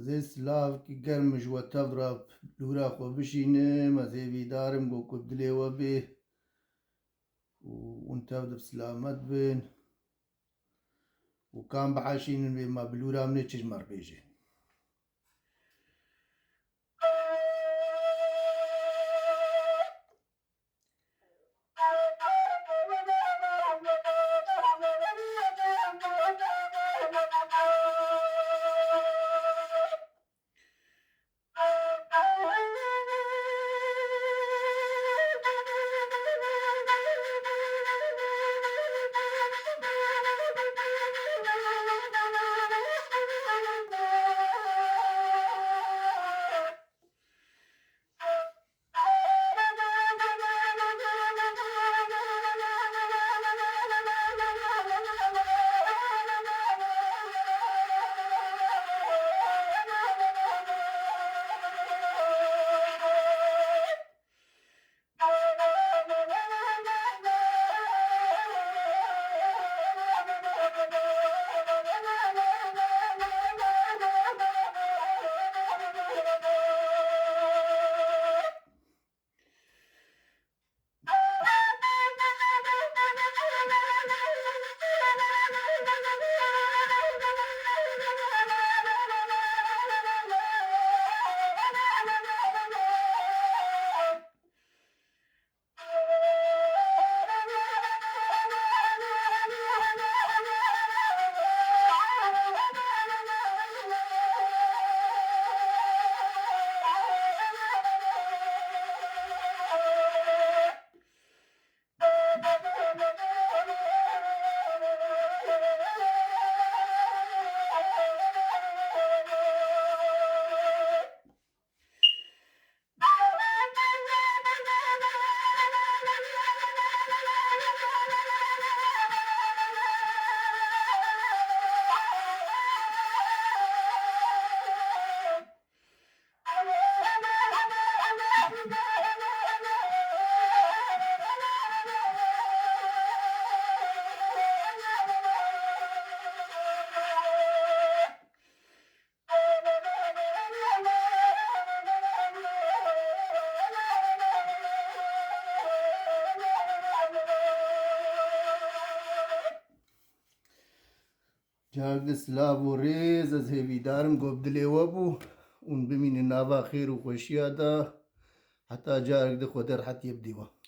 زي سلاف كي قرمج وتضرب لوراخ وبشينم زي دارم قو كبدلي وبيه وانتبد بسلامت بين وكان بحاشين ما بلورا من تجمر بيجي جاك سلاف وريز از هيفي دارم قبدلي وابو ون بمين النافا خير وخوشيادا حتى جارك دخو در حتى يبديوه